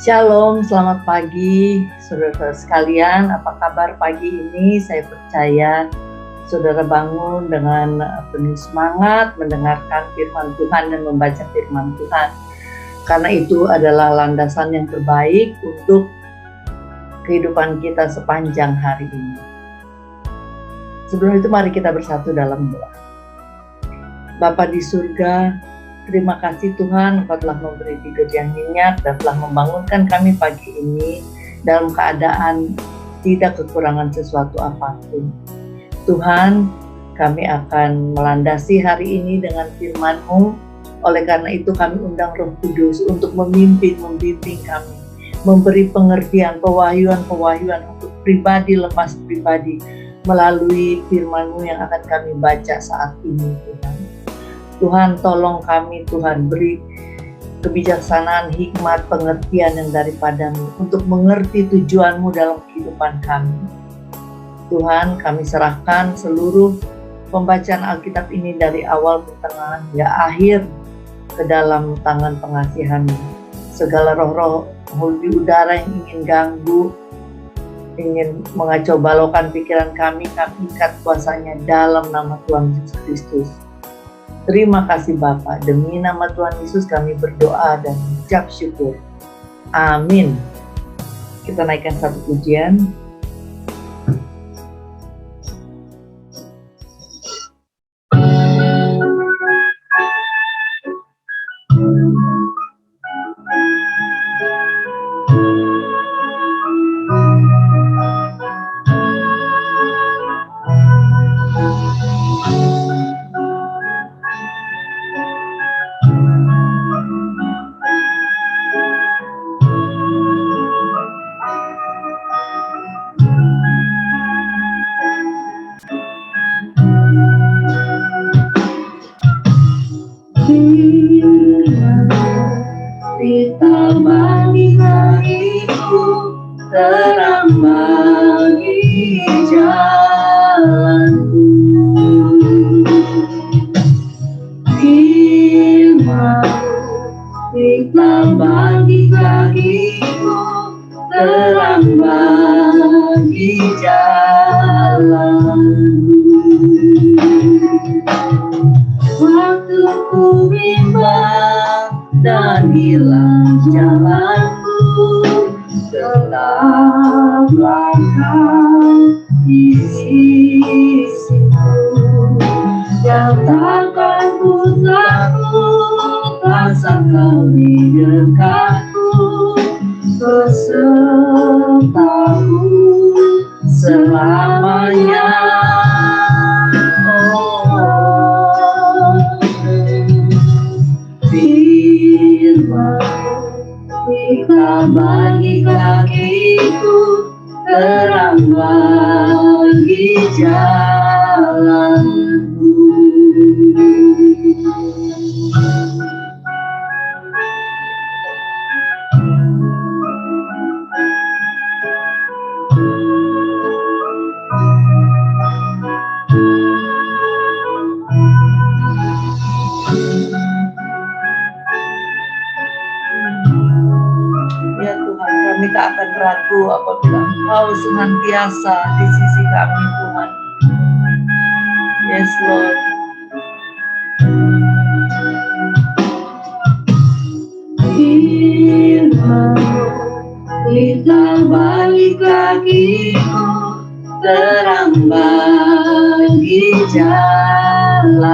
Shalom, selamat pagi saudara sekalian. Apa kabar pagi ini? Saya percaya saudara bangun dengan penuh semangat mendengarkan firman Tuhan dan membaca firman Tuhan. Karena itu adalah landasan yang terbaik untuk kehidupan kita sepanjang hari ini. Sebelum itu mari kita bersatu dalam doa. Bapa di surga, terima kasih Tuhan, Engkau telah memberi tidur yang nyenyak dan telah membangunkan kami pagi ini dalam keadaan tidak kekurangan sesuatu apapun. Tuhan, kami akan melandasi hari ini dengan firman-Mu. Oleh karena itu kami undang Roh Kudus untuk membimbing kami, memberi pengertian, pewahyuan untuk pribadi lepas pribadi melalui firman-Mu yang akan kami baca saat ini Tuhan. Tuhan, tolong kami Tuhan, beri kebijaksanaan, hikmat, pengertian yang daripada-Mu untuk mengerti tujuan-Mu dalam kehidupan kami. Tuhan, kami serahkan seluruh pembacaan Alkitab ini dari awal pertengahan hingga akhir ke dalam tangan pengasihan-Mu. Segala roh-roh di udara yang ingin ganggu, ingin mengacau balaukan pikiran kami ikat kuasanya dalam nama Tuhan Yesus Kristus. Terima kasih Bapa, demi nama Tuhan Yesus kami berdoa dan mengucap syukur. Amin. Kita naikkan satu pujian. Kita bagi hariku, terang bagi jalanku. Firman-Mu, kita bagi kakiku, terang bagi jalanku. Waktu ku bimbang dan hilang jalanku, tetaplah Kau di sisiku. Nyatakan ku takut, asal Kau di dekatku, besertaku selamanya. Kita bagi kakiku, terang bagi jalanku. Ya Tuhan, kami tak akan ragu apabila Engkau senantiasa di sisi kami Tuhan. Yes Lord. Firman-Mu, kita bagi kakiku, terang bagi jalanku.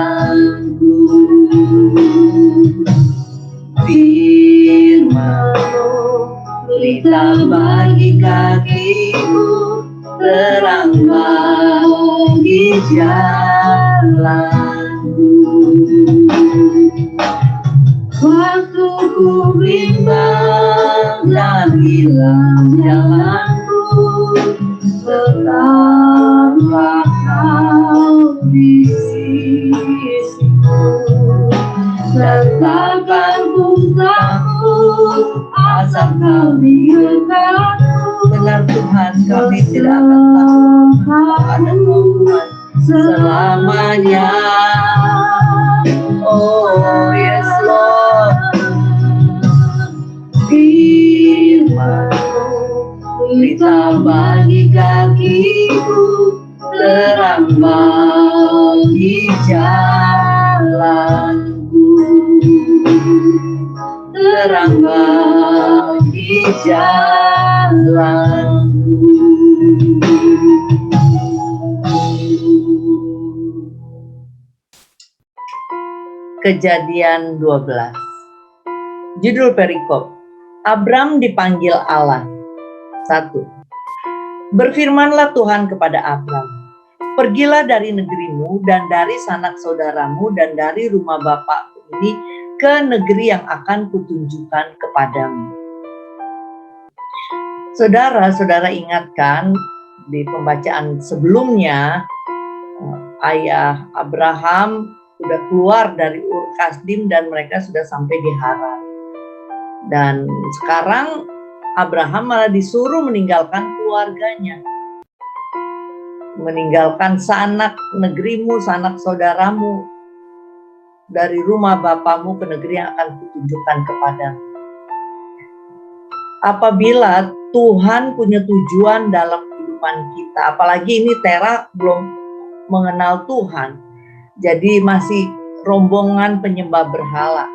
Firman-Mu, kita bagi kakiku, terang bagi jalanku. Waktu ku bimbang dan hilang jalanku, tetaplah Kau di sisiku. Letakkan ku takut, asal Kau di dekatku. Benar Tuhan, kami tidak akan takut ada Tuhan selamanya. Oh yes Lord. Firman-Mu, pelita bagi kakiku, terang bagi jalanku, terang bagi jalanku. Kejadian 12. Judul perikop, Abram dipanggil Allah. 1. Berfirmanlah Tuhan kepada Abram, pergilah dari negerimu dan dari sanak saudaramu dan dari rumah bapakmu ini ke negeri yang akan kutunjukkan kepadamu. Saudara-saudara ingatkan di pembacaan sebelumnya, ayah Abraham sudah keluar dari Ur Kasdim dan mereka sudah sampai di Haran. Dan sekarang Abraham malah disuruh meninggalkan keluarganya, meninggalkan sanak negerimu, sanak saudaramu, dari rumah bapamu ke negeri yang akan kutunjukkan kepadamu. Apabila Tuhan punya tujuan dalam kehidupan kita, apalagi ini Tera belum mengenal Tuhan, jadi masih rombongan penyembah berhala.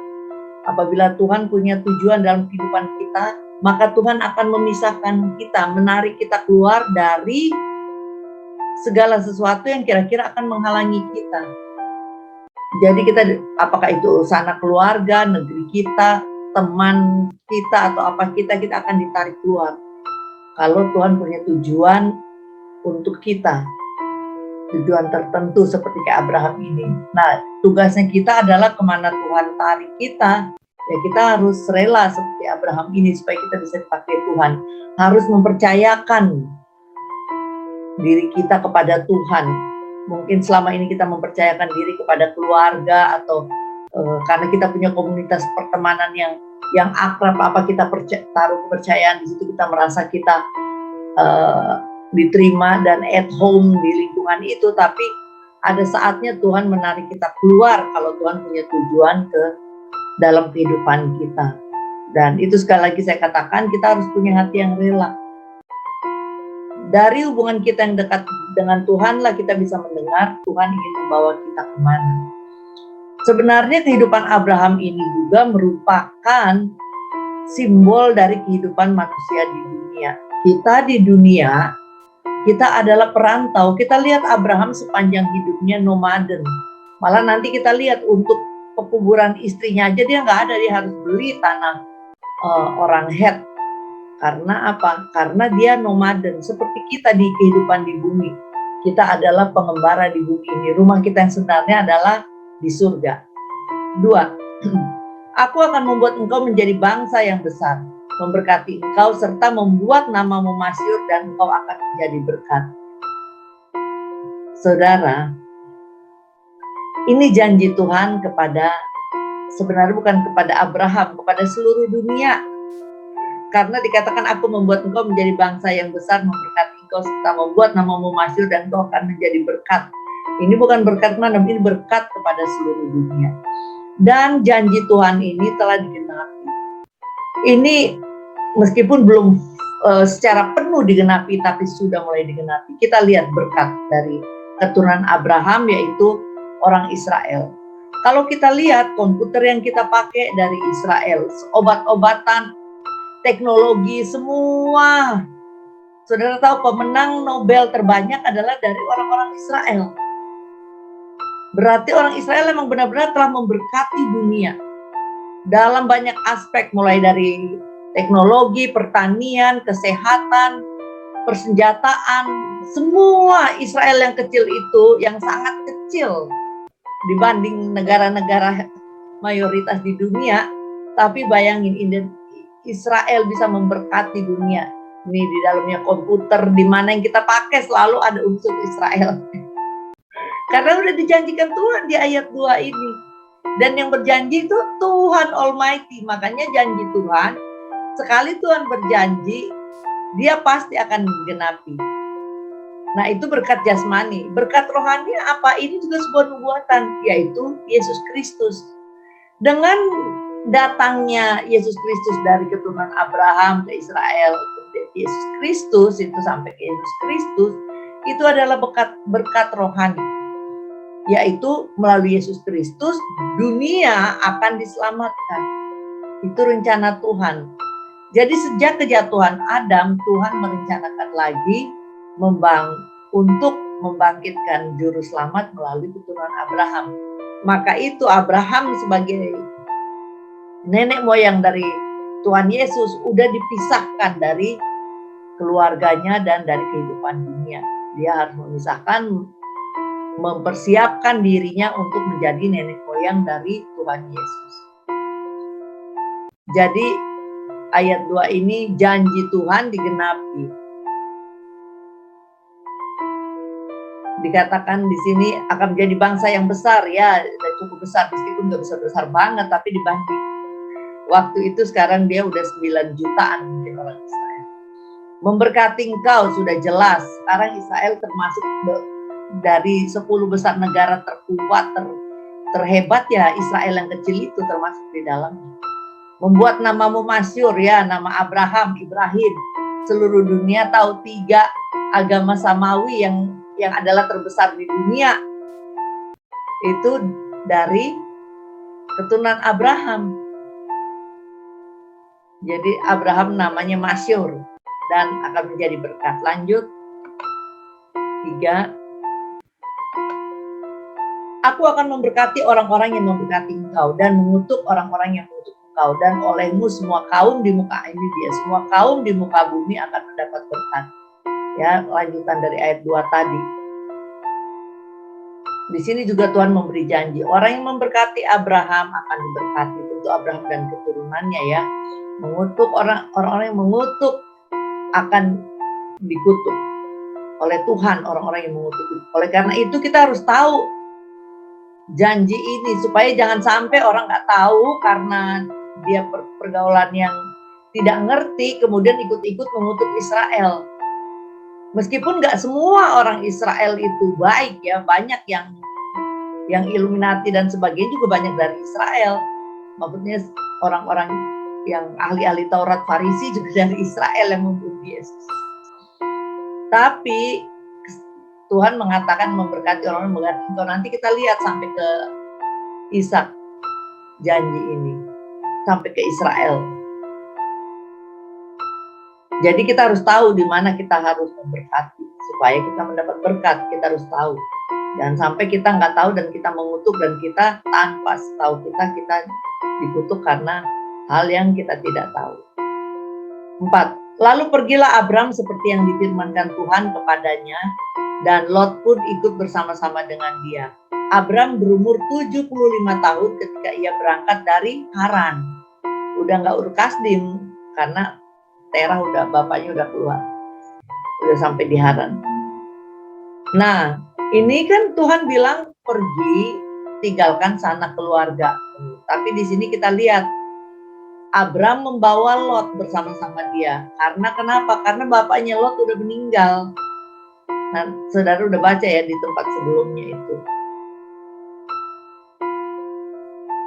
Apabila Tuhan punya tujuan dalam kehidupan kita, maka Tuhan akan memisahkan kita, menarik kita keluar dari segala sesuatu yang kira-kira akan menghalangi kita. Jadi kita, apakah itu sanak keluarga, negeri kita, teman kita, atau apa kita akan ditarik keluar. Kalau Tuhan punya tujuan untuk kita, tujuan tertentu seperti kayak Abraham ini. Nah, tugasnya kita adalah kemana Tuhan tarik kita, ya kita harus rela seperti Abraham ini supaya kita bisa dipakai Tuhan. Harus mempercayakan diri kita kepada Tuhan. Mungkin selama ini kita mempercayakan diri kepada keluarga atau karena kita punya komunitas pertemanan yang akrab, apa kita taruh kepercayaan di situ, kita merasa kita diterima dan at home di lingkungan itu. Tapi ada saatnya Tuhan menarik kita keluar kalau Tuhan punya tujuan ke dalam kehidupan kita. Dan itu sekali lagi saya katakan, kita harus punya hati yang rela. Dari hubungan kita yang dekat dengan Tuhan lah kita bisa mendengar Tuhan ingin membawa kita kemana. Sebenarnya kehidupan Abraham ini juga merupakan simbol dari kehidupan manusia di dunia. Kita di dunia, kita adalah perantau. Kita lihat Abraham sepanjang hidupnya nomaden. Malah nanti kita lihat untuk pekuburan istrinya aja dia nggak ada, dia harus beli tanah orang Het. Karena apa? Karena dia nomaden. Seperti kita di kehidupan di bumi. Kita adalah pengembara di bumi ini. Rumah kita yang sebenarnya adalah di surga. 2. Aku akan membuat engkau menjadi bangsa yang besar, memberkati engkau serta membuat namamu masyhur dan engkau akan menjadi berkat. Saudara, ini janji Tuhan sebenarnya bukan kepada Abraham, kepada seluruh dunia. Karena dikatakan aku membuat engkau menjadi bangsa yang besar, memberkati engkau serta membuat namamu masyhur dan engkau akan menjadi berkat. Ini bukan berkat mana, ini berkat kepada seluruh dunia. Dan janji Tuhan ini telah digenapi. Ini meskipun belum secara penuh digenapi, tapi sudah mulai digenapi. Kita lihat berkat dari keturunan Abraham, yaitu orang Israel. Kalau kita lihat komputer yang kita pakai dari Israel, obat-obatan, teknologi, semua. Saudara tahu pemenang Nobel terbanyak adalah dari orang-orang Israel. Berarti orang Israel memang benar-benar telah memberkati dunia dalam banyak aspek, mulai dari teknologi, pertanian, kesehatan, persenjataan. Semua Israel yang kecil itu, yang sangat kecil dibanding negara-negara mayoritas di dunia, tapi bayangin Israel bisa memberkati dunia. Ini di dalamnya komputer, di mana yang kita pakai selalu ada unsur Israel. Karena udah dijanjikan Tuhan di ayat 2 ini. Dan yang berjanji itu Tuhan Almighty. Makanya janji Tuhan, sekali Tuhan berjanji, dia pasti akan menggenapi. Nah, itu berkat jasmani. Berkat rohani apa? Ini juga sebuah nubuatan, yaitu Yesus Kristus. Dengan datangnya Yesus Kristus dari keturunan Abraham ke Israel, Yesus Kristus, itu sampai ke Yesus Kristus, itu adalah berkat rohani, yaitu melalui Yesus Kristus dunia akan diselamatkan. Itu rencana Tuhan. Jadi sejak kejatuhan Adam, Tuhan merencanakan lagi untuk membangkitkan juru selamat melalui keturunan Abraham. Maka itu Abraham sebagai nenek moyang dari Tuhan Yesus udah dipisahkan dari keluarganya dan dari kehidupan dunia. Dia harus memisahkan, mempersiapkan dirinya untuk menjadi nenek moyang dari Tuhan Yesus. Jadi ayat 2 ini janji Tuhan digenapi. Dikatakan di sini akan menjadi bangsa yang besar, ya, sudah cukup besar meskipun nggak besar banget, tapi dibanding waktu itu sekarang dia udah 9 jutaan mungkin orang Israel. Memberkati engkau sudah jelas. Sekarang Israel termasuk dari 10 besar negara terkuat, terhebat, ya Israel yang kecil itu termasuk di dalamnya. Membuat namamu masyhur, ya, nama Abraham, Ibrahim. Seluruh dunia tahu 3 agama samawi yang adalah terbesar di dunia. Itu dari keturunan Abraham. Jadi Abraham namanya masyhur dan akan menjadi berkat. Lanjut. 3. Aku akan memberkati orang-orang yang memberkati engkau dan mengutuk orang-orang yang mengutuk engkau, dan olehmu semua kaum di muka ini, dia semua kaum di muka bumi akan mendapat berkat. Ya, lanjutan dari ayat 2 tadi. Di sini juga Tuhan memberi janji, orang yang memberkati Abraham akan diberkati, tentu Abraham dan keturunannya, ya. Mengutuk orang-orang yang mengutuk akan dikutuk oleh Tuhan, orang-orang yang mengutuk. Oleh karena itu kita harus tahu janji ini supaya jangan sampai orang nggak tahu karena dia pergaulan yang tidak ngerti kemudian ikut-ikut mengutuk Israel. Meskipun nggak semua orang Israel itu baik, ya, banyak yang Illuminati dan sebagainya juga banyak dari Israel. Maksudnya orang-orang yang ahli-ahli Taurat Farisi juga dari Israel yang membunuh Yesus. Tapi Tuhan mengatakan memberkati orang yang memberkati engkau. Nanti kita lihat sampai ke Ishak janji ini, sampai ke Israel. Jadi kita harus tahu di mana kita harus memberkati supaya kita mendapat berkat. Kita harus tahu. Jangan sampai kita nggak tahu dan kita mengutuk, dan kita tanpa tahu kita dikutuk karena hal yang kita tidak tahu. 4. Lalu pergilah Abram seperti yang difirmankan Tuhan kepadanya, dan Lot pun ikut bersama-sama dengan dia. Abram berumur 75 tahun ketika ia berangkat dari Haran. Udah nggak Ur Kasdim, karena Terah bapaknya udah keluar. Udah sampai di Haran. Nah, ini kan Tuhan bilang pergi, tinggalkan sanak keluarga. Tapi di sini kita lihat Abram membawa Lot bersama-sama dia. Karena kenapa? Karena bapaknya Lot udah meninggal. Nah, saudara udah baca ya di tempat sebelumnya itu.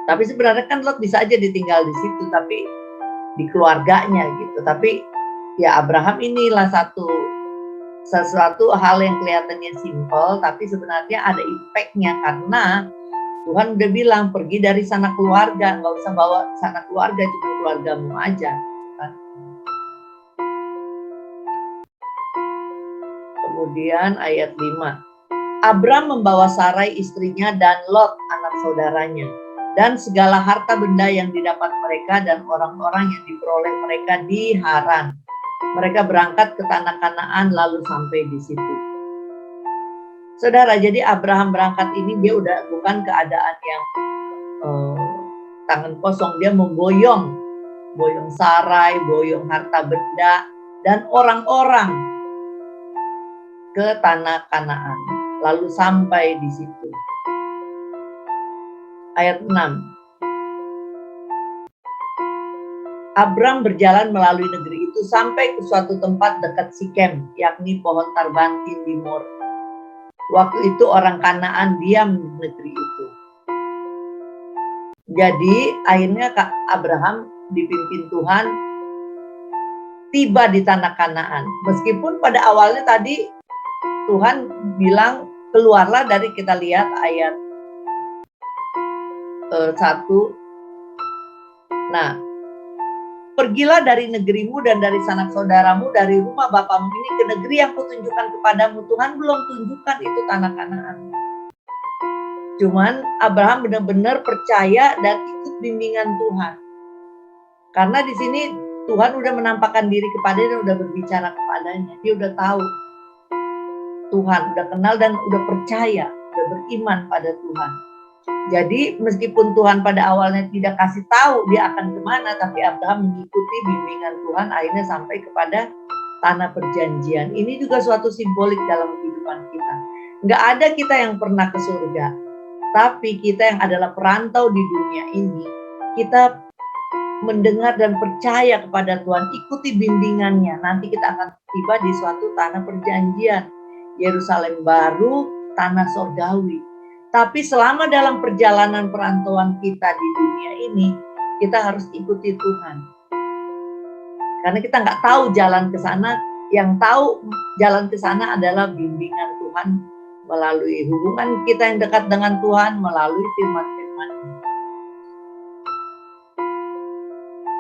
Tapi sebenarnya kan Lot bisa aja ditinggal di situ, tapi di keluarganya gitu. Tapi ya Abraham inilah sesuatu hal yang kelihatannya simpel, tapi sebenarnya ada impact-nya karena Tuhan udah bilang pergi dari sana keluarga, nggak usah bawa sana keluarga, cuma keluargamu aja. Kan? Kemudian ayat 5. Abram membawa Sarai istrinya dan Lot anak saudaranya, dan segala harta benda yang didapat mereka dan orang-orang yang diperoleh mereka di Haran. Mereka berangkat ke tanah Kanaan lalu sampai di situ. Saudara, jadi Abraham berangkat ini dia udah bukan keadaan yang tangan kosong. Dia memboyong Sarai, boyong harta benda dan orang-orang ke tanah Kanaan. Lalu sampai di situ. Ayat 6. Abram berjalan melalui negeri itu sampai ke suatu tempat dekat Sikem, yakni pohon tarbantin di More. Waktu itu orang Kanaan diam di negeri itu. Jadi akhirnya Abraham dipimpin Tuhan tiba di tanah Kanaan. Meskipun pada awalnya tadi Tuhan bilang keluarlah dari, kita lihat ayat 1. Nah, pergilah dari negerimu dan dari sanak saudaramu, dari rumah bapamu ini ke negeri yang kutunjukkan kepadamu. Tuhan belum tunjukkan itu tanah Kanaan. Cuman Abraham benar-benar percaya dan ikut bimbingan Tuhan. Karena di sini Tuhan udah menampakkan diri kepadanya dan udah berbicara kepadanya. Dia udah tahu Tuhan, udah kenal dan udah percaya, udah beriman pada Tuhan. Jadi meskipun Tuhan pada awalnya tidak kasih tahu dia akan kemana, tapi Abraham mengikuti bimbingan Tuhan akhirnya sampai kepada tanah perjanjian. Ini juga suatu simbolik dalam kehidupan kita. Nggak ada kita yang pernah ke surga, tapi kita yang adalah perantau di dunia ini, kita mendengar dan percaya kepada Tuhan, ikuti bimbingannya. Nanti kita akan tiba di suatu tanah perjanjian, Yerusalem baru, tanah sorgawi. Tapi selama dalam perjalanan perantauan kita di dunia ini, kita harus ikuti Tuhan. Karena kita nggak tahu jalan ke sana, yang tahu jalan ke sana adalah bimbingan Tuhan melalui hubungan kita yang dekat dengan Tuhan, melalui firman-firman-Nya.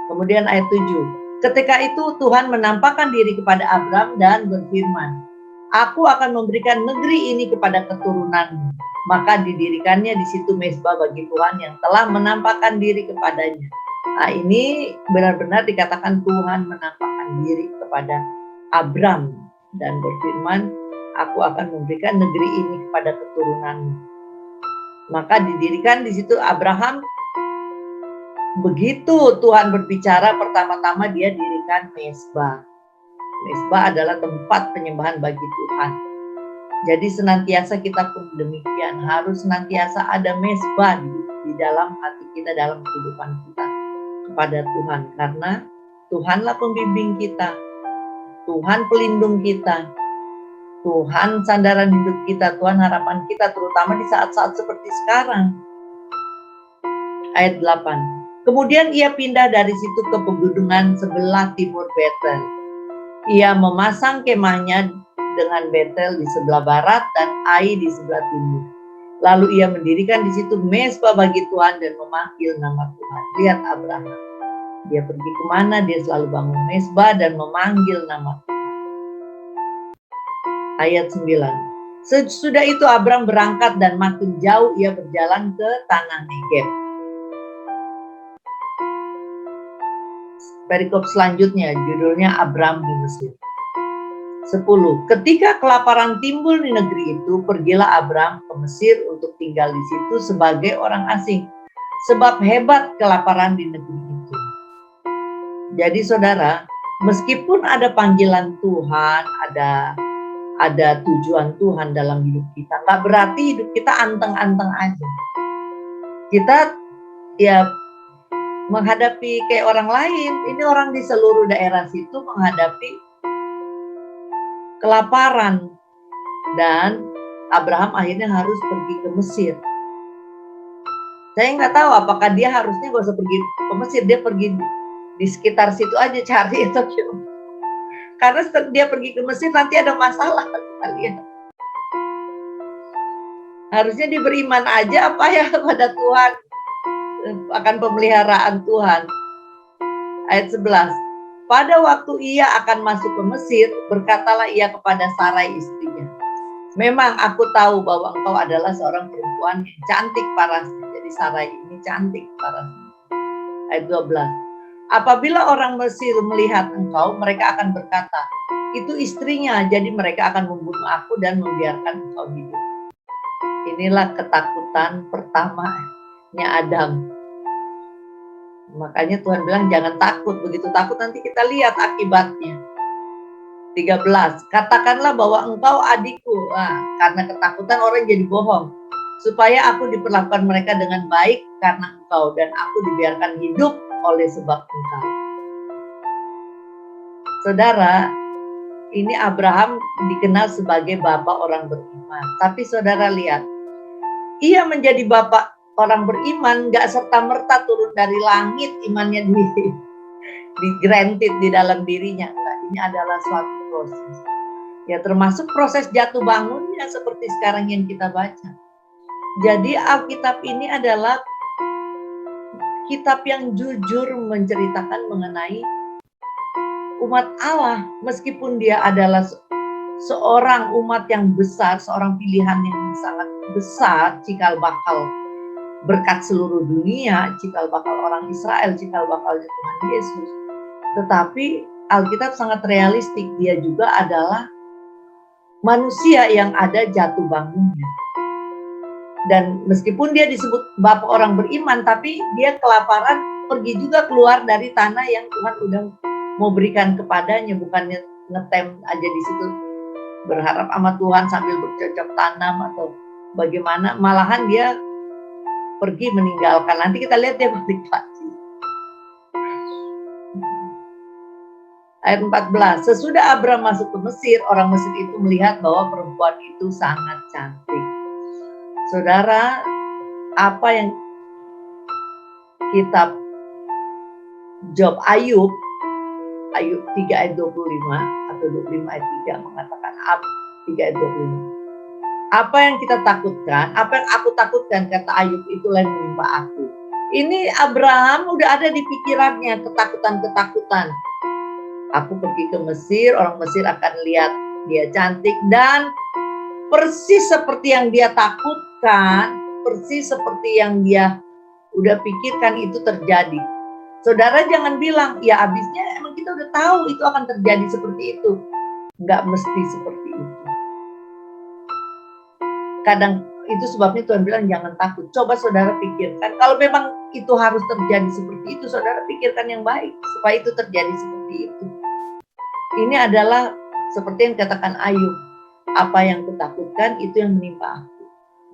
Kemudian ayat 7. Ketika itu Tuhan menampakkan diri kepada Abraham dan berfirman, Aku akan memberikan negeri ini kepada keturunanmu. Maka didirikannya di situ mezbah bagi Tuhan yang telah menampakkan diri kepadanya. Nah, ini benar-benar dikatakan Tuhan menampakkan diri kepada Abraham dan berfirman, Aku akan memberikan negeri ini kepada keturunanmu. Maka didirikan di situ Abraham. Begitu Tuhan berbicara, pertama-tama dia dirikan mezbah. Mezbah adalah tempat penyembahan bagi Tuhan. Jadi senantiasa kita pun demikian, harus senantiasa ada mezbah di dalam hati kita, dalam kehidupan kita kepada Tuhan. Karena Tuhanlah pembimbing kita, Tuhan pelindung kita, Tuhan sandaran hidup kita, Tuhan harapan kita, terutama di saat-saat seperti sekarang. Ayat 8. Kemudian ia pindah dari situ ke pegunungan sebelah timur Betel. Ia memasang kemahnya dengan Betel di sebelah barat dan Ai di sebelah timur. Lalu ia mendirikan di situ mezbah bagi Tuhan dan memanggil nama Tuhan. Lihat Abraham, dia pergi kemana, dia selalu bangun mezbah dan memanggil nama Tuhan. Ayat 9. Sesudah itu Abraham berangkat dan makin jauh ia berjalan ke tanah Negeb. Perikop selanjutnya judulnya Abraham di Mesir. 10. Ketika kelaparan timbul di negeri itu, pergilah Abraham ke Mesir untuk tinggal di situ sebagai orang asing, sebab hebat kelaparan di negeri itu. Jadi saudara, meskipun ada panggilan Tuhan, ada tujuan Tuhan dalam hidup kita, nggak berarti hidup kita anteng-anteng aja. Kita ya menghadapi kayak orang lain. Ini orang di seluruh daerah situ menghadapi kelaparan. Dan Abraham akhirnya harus pergi ke Mesir. Saya nggak tahu apakah dia harusnya gak usah pergi ke Mesir. Dia pergi di sekitar situ aja cari atau gimana. Karena setelah dia pergi ke Mesir nanti ada masalah. Kita lihat. Harusnya dia beriman aja apa ya pada Tuhan, akan pemeliharaan Tuhan. Ayat 11. Pada waktu ia akan masuk ke Mesir, berkatalah ia kepada Sarai istrinya, memang aku tahu bahwa engkau adalah seorang perempuan yang cantik parasnya. Jadi Sarai ini cantik parasnya. Ayat 12. Apabila orang Mesir melihat engkau, mereka akan berkata, itu istrinya, jadi mereka akan membunuh aku dan membiarkan engkau hidup. Inilah ketakutan pertamanya Adam. Makanya Tuhan bilang jangan takut, begitu takut nanti kita lihat akibatnya. 13. Katakanlah bahwa engkau adikku. Nah, karena ketakutan orang jadi bohong. Supaya aku diperlakukan mereka dengan baik karena engkau, dan aku dibiarkan hidup oleh sebab engkau. Saudara, ini Abraham dikenal sebagai bapak orang beriman. Tapi saudara lihat, ia menjadi bapak orang beriman gak serta-merta turun dari langit imannya di granted di dalam dirinya. ini adalah suatu proses. Ya, termasuk proses jatuh bangunnya seperti sekarang yang kita baca. Jadi Alkitab ini adalah kitab yang jujur menceritakan mengenai umat Allah, meskipun dia adalah seorang umat yang besar, seorang pilihan yang sangat besar, cikal bakal berkat seluruh dunia, cikal bakal orang Israel, cikal bakalnya Tuhan Yesus. Tetapi Alkitab sangat realistik, dia juga adalah manusia yang ada jatuh bangunnya. Dan meskipun dia disebut bapak orang beriman, tapi dia kelaparan, pergi juga keluar dari tanah yang Tuhan udah mau berikan kepadanya, bukannya ngetem aja di situ berharap sama Tuhan sambil bercocok tanam atau bagaimana, malahan dia pergi meninggalkan. Nanti kita lihat dia balik lagi. Ayat 14, sesudah Abram masuk ke Mesir, orang Mesir itu melihat bahwa perempuan itu sangat cantik. Saudara, apa yang kitab Job Ayub 3 ayat 25 atau 25 ayat 3 mengatakan 3 ayat 25. Apa yang kita takutkan, apa yang aku takutkan, kata Ayub, itulah yang menimpa aku. Ini Abraham udah ada di pikirannya ketakutan-ketakutan. Aku pergi ke Mesir, orang Mesir akan lihat dia cantik, dan persis seperti yang dia takutkan, persis seperti yang dia udah pikirkan itu terjadi. Saudara jangan bilang, ya habisnya emang kita udah tahu itu akan terjadi seperti itu. Enggak mesti seperti itu. Kadang itu sebabnya Tuhan bilang jangan takut. Coba saudara pikirkan, kalau memang itu harus terjadi seperti itu, saudara pikirkan yang baik supaya itu terjadi seperti itu. Ini adalah seperti yang katakan Ayub, apa yang kutakutkan itu yang menimpa aku.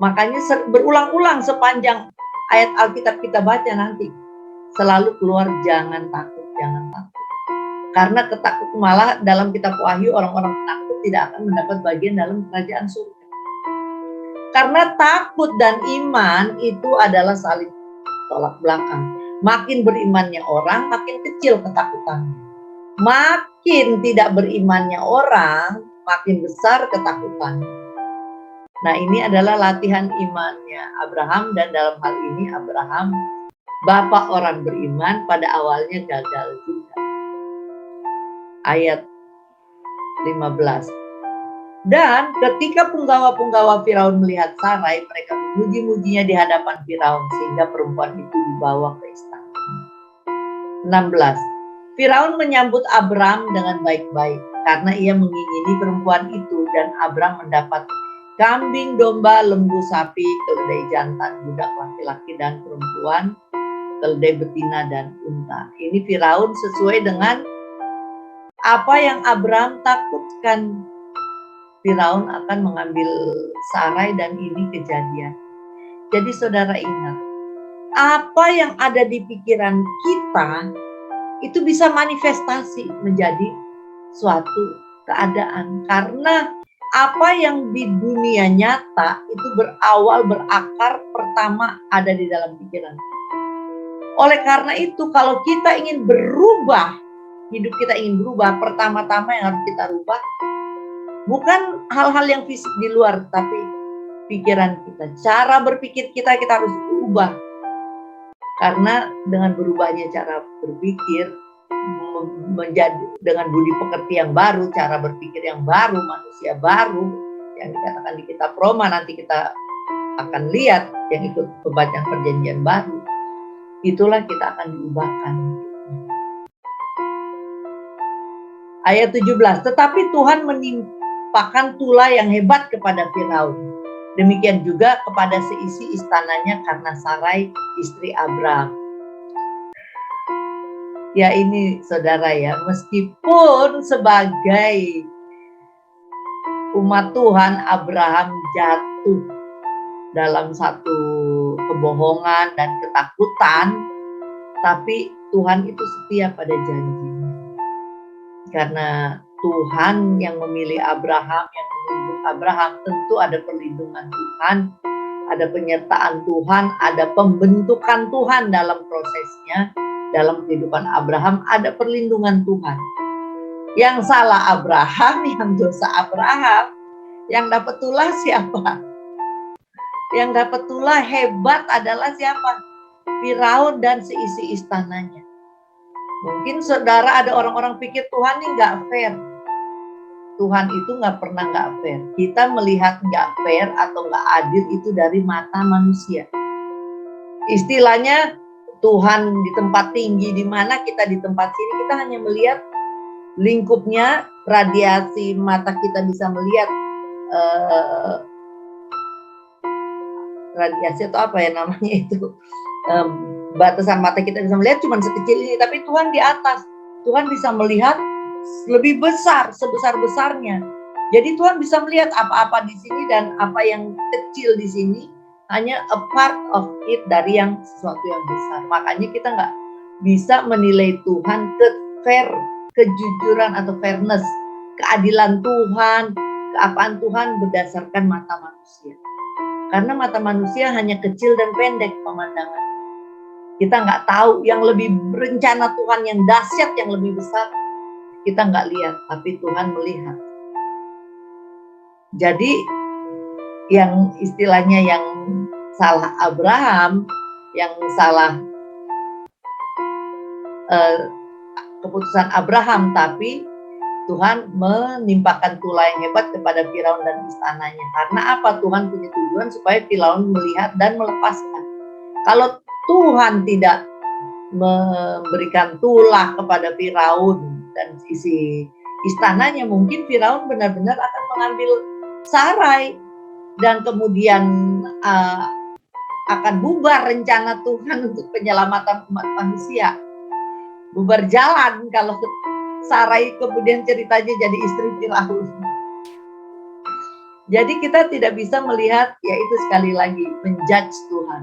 Makanya berulang-ulang sepanjang ayat Alkitab kita baca nanti, selalu keluar jangan takut, jangan takut. Karena ketakutan, malah dalam kitab Wahyu orang-orang penakut tidak akan mendapat bagian dalam kerajaan surga. Karena takut dan iman itu adalah saling tolak belakang. Makin berimannya orang, makin kecil ketakutannya. Makin tidak berimannya orang, makin besar ketakutannya. Nah, ini adalah latihan imannya Abraham, dan dalam hal ini Abraham, bapak orang beriman, pada awalnya gagal juga. Ayat 15. Dan ketika punggawa-punggawa Firaun melihat Sarai, mereka memuji-mujinya di hadapan Firaun, sehingga perempuan itu dibawa ke istana. 16. Firaun menyambut Abram dengan baik-baik karena ia mengingini perempuan itu, dan Abram mendapat kambing, domba, lembu, sapi, keledai jantan, budak laki-laki dan perempuan, keledai betina dan unta. Ini Firaun sesuai dengan apa yang Abram takutkan. Firaun akan mengambil Sarai, dan ini kejadian. Jadi saudara ingat, apa yang ada di pikiran kita itu bisa manifestasi menjadi suatu keadaan. Karena apa yang di dunia nyata itu berawal, berakar pertama ada di dalam pikiran. Oleh karena itu, kalau kita ingin berubah, hidup kita ingin berubah, pertama-tama yang harus kita rubah bukan hal-hal yang fisik di luar, tapi pikiran kita, cara berpikir kita harus ubah. Karena dengan berubahnya cara berpikir, menjadi dengan budi pekerti yang baru, cara berpikir yang baru, manusia baru, yang dikatakan di kitab Roma, nanti kita akan lihat yang ikut pembacaan perjanjian baru, itulah kita akan diubahkan. Ayat 17, tetapi Tuhan menimpakan tula yang hebat kepada Firaun. Demikian juga kepada seisi istananya karena Sarai istri Abram. Ya ini saudara ya, meskipun sebagai umat Tuhan Abraham jatuh dalam satu kebohongan dan ketakutan, tapi Tuhan itu setia pada janjinya. Karena Tuhan yang memilih Abraham, yang menunjuk Abraham, tentu ada perlindungan Tuhan, ada penyertaan Tuhan, ada pembentukan Tuhan dalam prosesnya. Dalam kehidupan Abraham ada perlindungan Tuhan. Yang salah Abraham, yang dosa Abraham. Yang dapat tulah siapa? Yang dapat tulah hebat adalah siapa? Firaun dan seisi istananya. Mungkin saudara ada orang-orang pikir Tuhan ini nggak fair. Tuhan itu nggak pernah nggak fair. Kita melihat nggak fair atau nggak adil itu dari mata manusia. Istilahnya Tuhan di tempat tinggi, di mana kita di tempat sini, kita hanya melihat lingkupnya, radiasi mata kita bisa melihat radiasi atau apa ya namanya itu, batasan mata kita bisa melihat cuma sekecil ini, tapi Tuhan di atas. Tuhan bisa melihat lebih besar, sebesar-besarnya. Jadi Tuhan bisa melihat apa-apa di sini dan apa yang kecil di sini hanya a part of it dari yang sesuatu yang besar. Makanya kita nggak bisa menilai Tuhan fair, kejujuran atau fairness, keadilan Tuhan, keapaan Tuhan berdasarkan mata manusia. Karena mata manusia hanya kecil dan pendek pemandangan. Kita nggak tahu yang lebih rencana Tuhan yang dahsyat, yang lebih besar. Kita nggak lihat, tapi Tuhan melihat. Jadi yang istilahnya yang salah Abraham, yang salah keputusan Abraham, tapi Tuhan menimpakan tulah yang hebat kepada Firaun dan istananya. Karena apa? Tuhan punya tujuan supaya Firaun melihat dan melepaskan. Kalau Tuhan tidak memberikan tulah kepada Firaun dan isi istananya, mungkin Firaun benar-benar akan mengambil Sarai dan kemudian akan bubar rencana Tuhan untuk penyelamatan umat manusia. Bubar jalan kalau Sarai kemudian ceritanya jadi istri Firaun. Jadi kita tidak bisa melihat, yaitu sekali lagi menjudge Tuhan.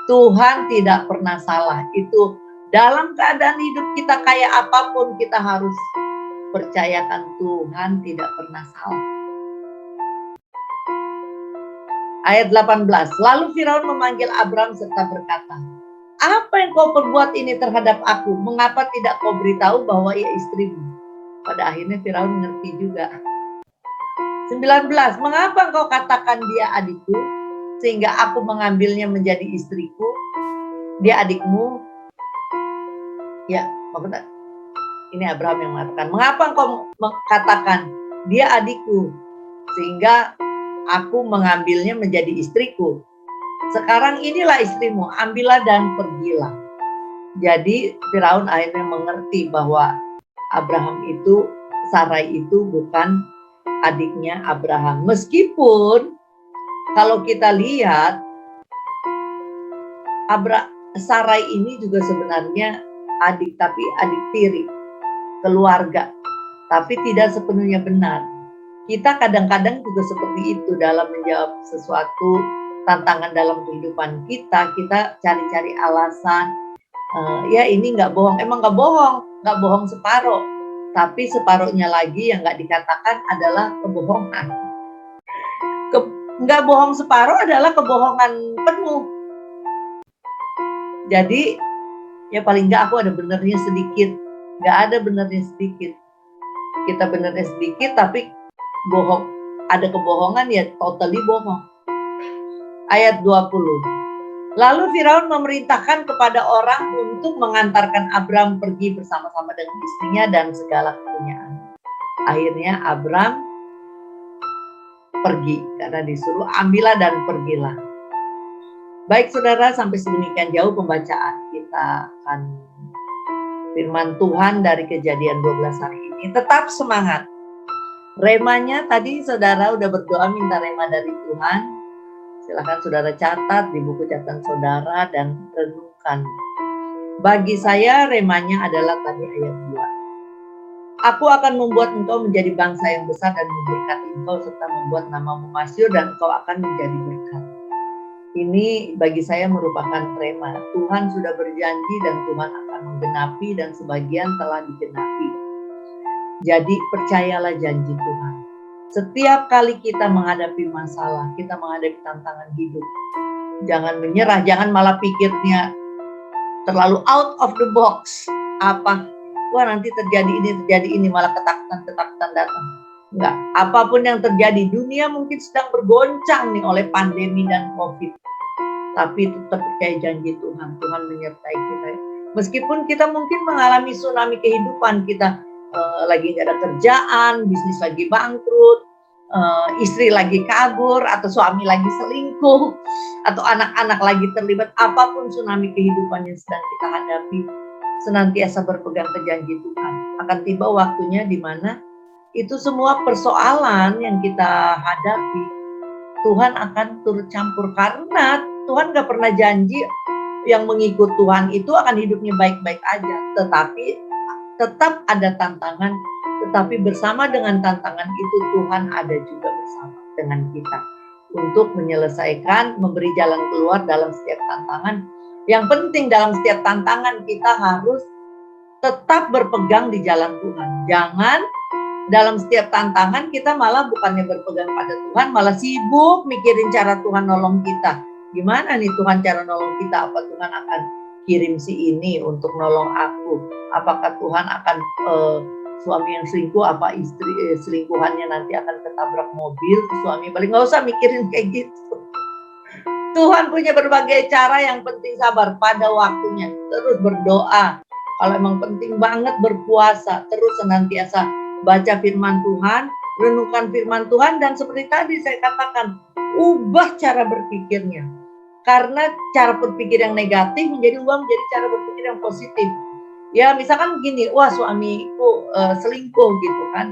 Tuhan tidak pernah salah. Itu dalam keadaan hidup kita kayak apapun, kita harus percayakan Tuhan tidak pernah salah. Ayat 18. Lalu Firaun memanggil Abram serta berkata, apa yang kau perbuat ini terhadap aku? Mengapa tidak kau beritahu bahwa ia istrimu? Pada akhirnya Firaun mengerti juga. 19. Mengapa engkau katakan dia adikku, sehingga aku mengambilnya menjadi istriku? Dia adikmu? Ya, maksudnya ini Abraham yang mengatakan. Mengapa engkau katakan dia adikku, sehingga aku mengambilnya menjadi istriku? Sekarang inilah istrimu, ambillah dan pergilah. Jadi Firaun akhirnya mengerti bahwa Abraham itu, Sarai itu bukan adiknya Abraham. Meskipun kalau kita lihat Sarai ini juga sebenarnya adik, tapi adik tiri, keluarga. Tapi tidak sepenuhnya benar. Kita kadang-kadang juga seperti itu dalam menjawab sesuatu tantangan dalam kehidupan kita. Kita cari-cari alasan. Ya ini nggak bohong. Emang nggak bohong separuh. Tapi separuhnya lagi yang nggak dikatakan adalah kebohongan. Nggak bohong separuh adalah kebohongan penuh. Jadi ya paling nggak aku ada benernya sedikit. Nggak ada benernya sedikit. Kita benernya sedikit tapi bohong. Ada kebohongan ya totally bohong. Ayat 20. Lalu Firaun memerintahkan kepada orang untuk mengantarkan Abram pergi bersama-sama dengan istrinya dan segala kepunyaan. Akhirnya Abram pergi karena disuruh ambillah dan pergilah. Baik saudara, sampai sedemikian jauh pembacaan kita akan firman Tuhan dari Kejadian 12 hari ini. Tetap semangat. Remanya tadi saudara udah berdoa minta rema dari Tuhan. Silakan saudara catat di buku catatan saudara dan renungkan. Bagi saya remanya adalah tadi ayat 2. Aku akan membuat engkau menjadi bangsa yang besar dan memberkati engkau serta membuat namamu masyhur dan engkau akan menjadi berkat. Ini bagi saya merupakan rema. Tuhan sudah berjanji dan Tuhan akan menggenapi dan sebagian telah digenapi. Jadi percayalah janji Tuhan. Setiap kali kita menghadapi masalah, kita menghadapi tantangan hidup, jangan menyerah, jangan malah pikirnya terlalu out of the box. Apa wah nanti terjadi ini, malah ketakutan datang. Enggak, apapun yang terjadi, dunia mungkin sedang bergoncang nih oleh pandemi dan COVID. Tapi tetap percaya janji Tuhan, Tuhan menyertai kita. Meskipun kita mungkin mengalami tsunami kehidupan, kita lagi nggak ada kerjaan, bisnis lagi bangkrut, istri lagi kabur, atau suami lagi selingkuh, atau anak-anak lagi terlibat, apapun tsunami kehidupan yang sedang kita hadapi, senantiasa berpegang ke janji Tuhan. Akan tiba waktunya di mana itu semua persoalan yang kita hadapi, Tuhan akan turut campur, karena Tuhan gak pernah janji yang mengikut Tuhan itu akan hidupnya baik-baik aja. Tetapi tetap ada tantangan, tetapi bersama dengan tantangan itu Tuhan ada juga bersama dengan kita untuk menyelesaikan, memberi jalan keluar dalam setiap tantangan. Yang penting dalam setiap tantangan kita harus tetap berpegang di jalan Tuhan. Jangan dalam setiap tantangan kita malah bukannya berpegang pada Tuhan, malah sibuk mikirin cara Tuhan nolong kita. Gimana nih Tuhan cara nolong kita? Apa Tuhan akan kirim si ini untuk nolong aku? Apakah Tuhan akan suami yang selingkuh, apa istri selingkuhannya nanti akan ketabrak mobil, suami balik? Nggak usah mikirin kayak gitu. Tuhan punya berbagai cara, yang penting sabar pada waktunya. Terus berdoa. Kalau emang penting banget berpuasa, terus senantiasa baca firman Tuhan, renungkan firman Tuhan, dan seperti tadi saya katakan, ubah cara berpikirnya. Karena cara berpikir yang negatif ubah menjadi cara berpikir yang positif. Ya misalkan gini, wah suamiku selingkuh gitu kan.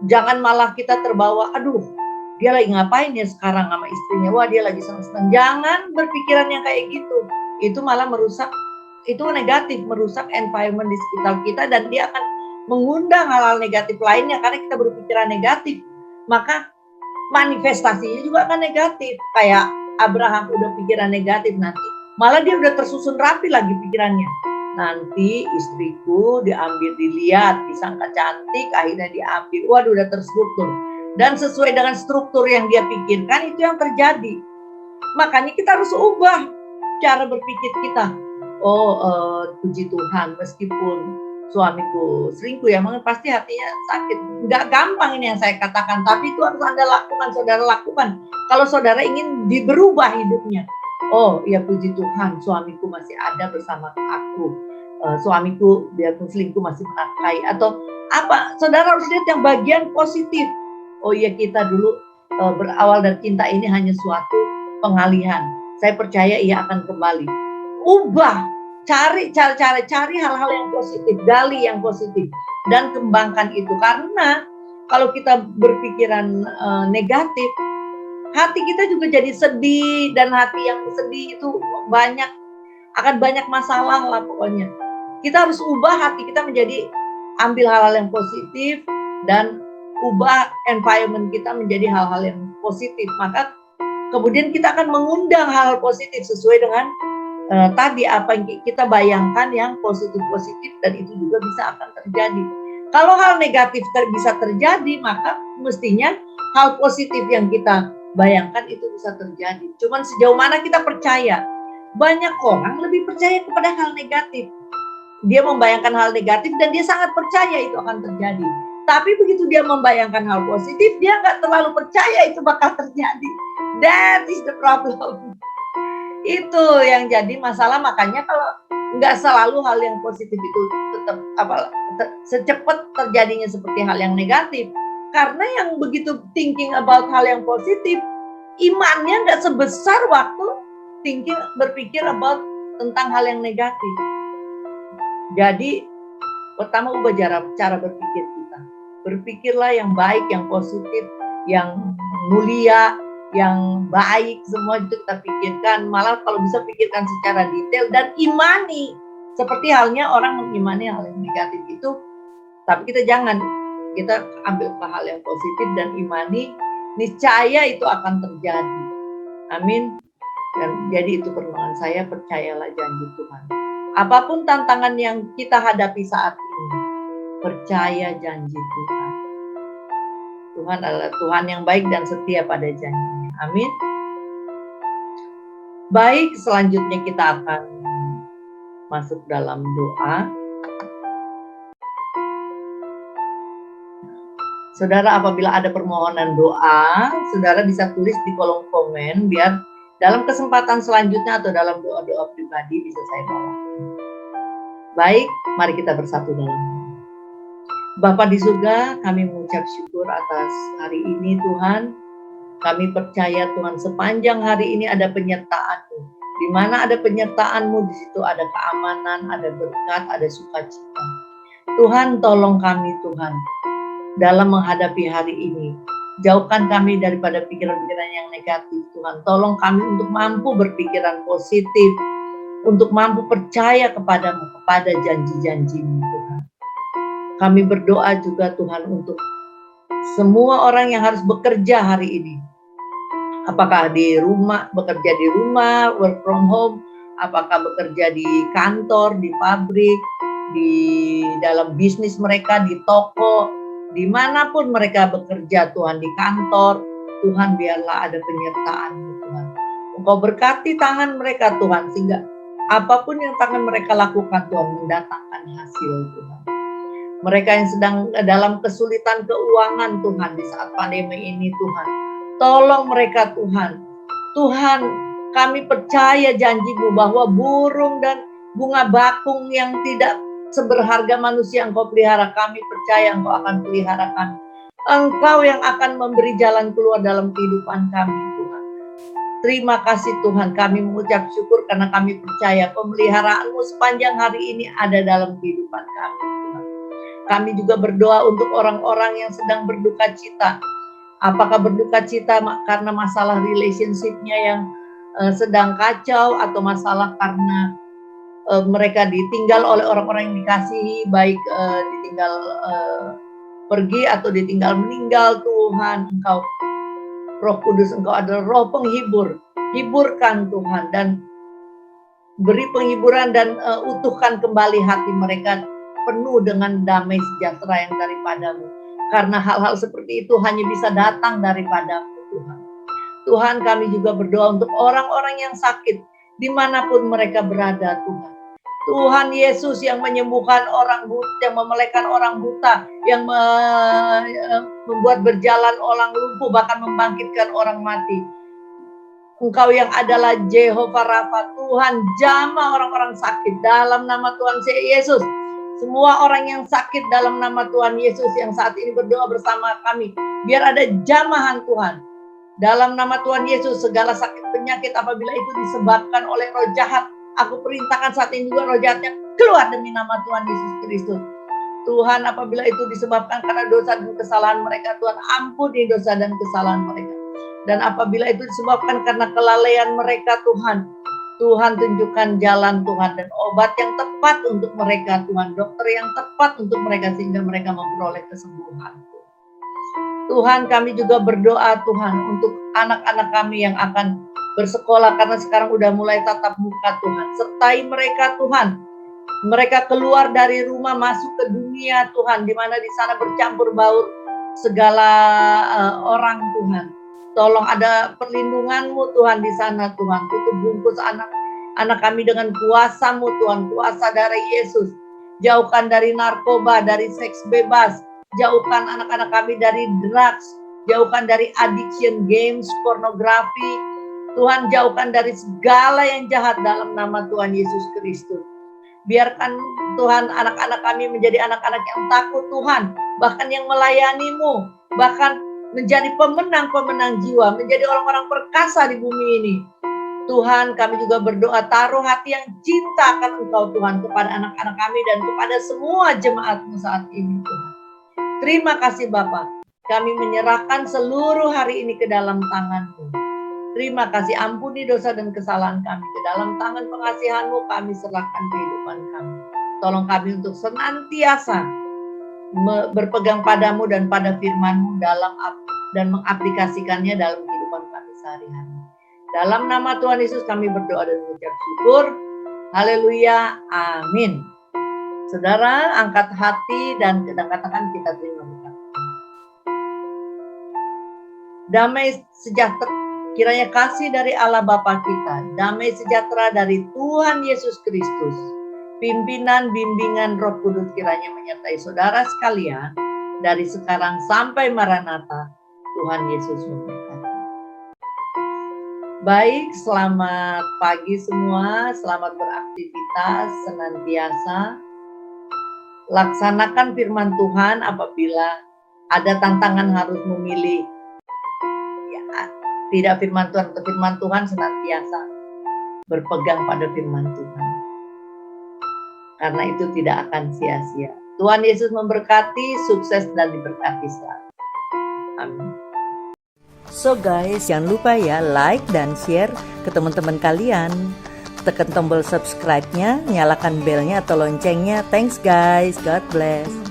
Jangan malah kita terbawa, aduh dia lagi ngapain ya sekarang sama istrinya, wah dia lagi senang-senang. Jangan berpikiran yang kayak gitu. Itu malah merusak, itu negatif, merusak environment di sekitar kita, dan dia akan mengundang hal-hal negatif lainnya karena kita berpikiran negatif. Maka manifestasinya juga akan negatif. Kayak Abraham udah pikiran negatif, nanti malah dia udah tersusun rapi lagi pikirannya. Nanti istriku diambil, dilihat, disangka cantik, akhirnya diambil. Waduh, udah terstruktur. Dan sesuai dengan struktur yang dia pikirkan, itu yang terjadi. Makanya kita harus ubah cara berpikir kita. Puji Tuhan, meskipun suamiku selingkuh, ya memang pasti hatinya sakit. Nggak gampang ini yang saya katakan, tapi itu harus Anda lakukan, saudara lakukan. Kalau saudara ingin berubah hidupnya. Oh ya puji Tuhan, suamiku masih ada bersama aku. Suamiku biarpun selingkuh masih menafkahi. Atau apa, saudara harus lihat yang bagian positif. Oh iya, kita dulu berawal dari cinta ini hanya suatu pengalihan. Saya percaya ia akan kembali. Ubah, cari hal-hal yang positif, gali yang positif, dan kembangkan itu. Karena kalau kita berpikiran negatif, hati kita juga jadi sedih, dan hati yang sedih itu akan banyak masalah lah pokoknya. Kita harus ubah hati kita menjadi, ambil hal-hal yang positif, dan ubah environment kita menjadi hal-hal yang positif. Maka kemudian kita akan mengundang hal positif sesuai dengan tadi apa yang kita bayangkan yang positif-positif, dan itu juga bisa akan terjadi. Kalau hal negatif bisa terjadi, maka mestinya hal positif yang kita bayangkan itu bisa terjadi. Cuman sejauh mana kita percaya. Banyak orang lebih percaya kepada hal negatif. Dia membayangkan hal negatif dan dia sangat percaya itu akan terjadi. Tapi begitu dia membayangkan hal positif, dia nggak terlalu percaya itu bakal terjadi. That is the problem. Itu yang jadi masalah. Makanya kalau nggak selalu hal yang positif itu tetap secepat terjadinya seperti hal yang negatif. Karena yang begitu thinking about hal yang positif, imannya nggak sebesar waktu berpikir about tentang hal yang negatif. Jadi pertama ubah cara berpikir kita. Berpikirlah yang baik, yang positif, yang mulia, yang baik, semua itu kita pikirkan. Malah kalau bisa pikirkan secara detail dan imani. Seperti halnya orang mengimani hal yang negatif itu. Tapi kita ambil hal yang positif dan imani, niscaya itu akan terjadi. Amin. Dan jadi itu permohonan saya, percayalah janji Tuhan. Apapun tantangan yang kita hadapi saat ini, percaya janji Tuhan. Tuhan adalah Tuhan yang baik dan setia pada janjinya. Amin. Baik, selanjutnya kita akan masuk dalam doa. Saudara, apabila ada permohonan doa, saudara bisa tulis di kolom komen biar dalam kesempatan selanjutnya atau dalam doa-doa pribadi bisa saya bawakan. Baik, mari kita bersatu dalam doa. Bapa di surga, kami mengucap syukur atas hari ini Tuhan. Kami percaya Tuhan sepanjang hari ini ada penyertaan-Mu. Di mana ada penyertaan-Mu, di situ ada keamanan, ada berkat, ada sukacita. Tuhan, tolong kami Tuhan dalam menghadapi hari ini. Jauhkan kami daripada pikiran-pikiran yang negatif Tuhan. Tolong kami untuk mampu berpikiran positif, untuk mampu percaya kepadamu, kepada janji-janjimu Tuhan. Kami berdoa juga Tuhan untuk semua orang yang harus bekerja hari ini. Apakah di rumah, bekerja di rumah, work from home, apakah bekerja di kantor, di pabrik, di dalam bisnis mereka, di toko, dimanapun mereka bekerja Tuhan, di kantor, Tuhan biarlah ada penyertaan-Mu Tuhan. Engkau berkati tangan mereka Tuhan, sehingga apapun yang tangan mereka lakukan Tuhan mendatangkan hasil Tuhan. Mereka yang sedang dalam kesulitan keuangan Tuhan di saat pandemi ini Tuhan, tolong mereka Tuhan. Tuhan, kami percaya janji-Mu bahwa burung dan bunga bakung yang tidak seberharga manusia Engkau pelihara, kami percaya Engkau akan pelihara kami. Engkau yang akan memberi jalan keluar dalam kehidupan kami Tuhan. Terima kasih Tuhan, kami mengucap syukur karena kami percaya pemeliharaan-Mu sepanjang hari ini ada dalam kehidupan kami Tuhan. Kami juga berdoa untuk orang-orang yang sedang berduka cita. Apakah berduka cita karena masalah relationship-nya yang sedang kacau, atau masalah karena mereka ditinggal oleh orang-orang yang dikasihi, baik ditinggal pergi atau ditinggal meninggal Tuhan. Engkau Roh Kudus, Engkau adalah roh penghibur. Hiburkan Tuhan dan beri penghiburan dan utuhkan kembali hati mereka penuh dengan damai sejahtera yang daripada-Mu. Karena hal-hal seperti itu hanya bisa datang daripada-Mu Tuhan. Tuhan, kami juga berdoa untuk orang-orang yang sakit dimanapun mereka berada Tuhan. Tuhan Yesus yang menyembuhkan orang buta, yang memelihara orang buta, yang membuat berjalan orang lumpuh, bahkan membangkitkan orang mati. Engkau yang adalah Jehovah Rafa, Tuhan jamah orang-orang sakit dalam nama Tuhan Yesus. Semua orang yang sakit dalam nama Tuhan Yesus yang saat ini berdoa bersama kami, biar ada jamahan Tuhan. Dalam nama Tuhan Yesus, segala sakit penyakit apabila itu disebabkan oleh roh jahat, aku perintahkan saat ini juga roh jahatnya keluar demi nama Tuhan Yesus Kristus. Tuhan, apabila itu disebabkan karena dosa dan kesalahan mereka, Tuhan ampuni dosa dan kesalahan mereka. Dan apabila itu disebabkan karena kelalaian mereka Tuhan, Tuhan tunjukkan jalan Tuhan dan obat yang tepat untuk mereka Tuhan, dokter yang tepat untuk mereka sehingga mereka memperoleh kesembuhan. Tuhan, kami juga berdoa Tuhan untuk anak-anak kami yang akan bersekolah karena sekarang udah mulai tatap muka Tuhan. Sertai mereka Tuhan. Mereka keluar dari rumah masuk ke dunia Tuhan, di mana di sana bercampur baur segala orang Tuhan. Tolong ada perlindungan-Mu Tuhan di sana Tuhan. Tutup bungkus anak kami dengan kuasa-Mu Tuhan, kuasa darah Yesus. Jauhkan dari narkoba, dari seks bebas. Jauhkan anak-anak kami dari drugs. Jauhkan dari addiction, games, pornografi. Tuhan, jauhkan dari segala yang jahat dalam nama Tuhan Yesus Kristus. Biarkan Tuhan anak-anak kami menjadi anak-anak yang takut Tuhan. Bahkan yang melayani-Mu. Bahkan menjadi pemenang-pemenang jiwa. Menjadi orang-orang perkasa di bumi ini. Tuhan, kami juga berdoa taruh hati yang cinta akan Engkau Tuhan kepada anak-anak kami dan kepada semua jemaat-Mu saat ini Tuhan. Terima kasih Bapa. Kami menyerahkan seluruh hari ini ke dalam tangan-Mu. Terima kasih, ampuni dosa dan kesalahan kami. Ke dalam tangan pengasihan-Mu kami serahkan kehidupan kami. Tolong kami untuk senantiasa berpegang padamu dan pada firman-Mu dan mengaplikasikannya dalam kehidupan kami sehari-hari. Dalam nama Tuhan Yesus kami berdoa dan mengucap syukur. Haleluya, amin. Saudara, angkat hati dan kita katakan kita terima berkat. Damai sejahtera, kiranya kasih dari Allah Bapa kita, damai sejahtera dari Tuhan Yesus Kristus, pimpinan bimbingan Roh Kudus kiranya menyertai saudara sekalian, dari sekarang sampai Maranatha. Tuhan Yesus memberkati. Baik, selamat pagi semua, selamat beraktivitas senantiasa. Laksanakan firman Tuhan apabila ada tantangan harus memilih. Ya, tidak firman Tuhan atau firman Tuhan, senantiasa berpegang pada firman Tuhan. Karena itu tidak akan sia-sia. Tuhan Yesus memberkati, sukses dan diberkati selalu. Amin. So guys, jangan lupa ya like dan share ke teman-teman kalian. Tekan tombol subscribe-nya, nyalakan belnya atau loncengnya. Thanks guys, God bless.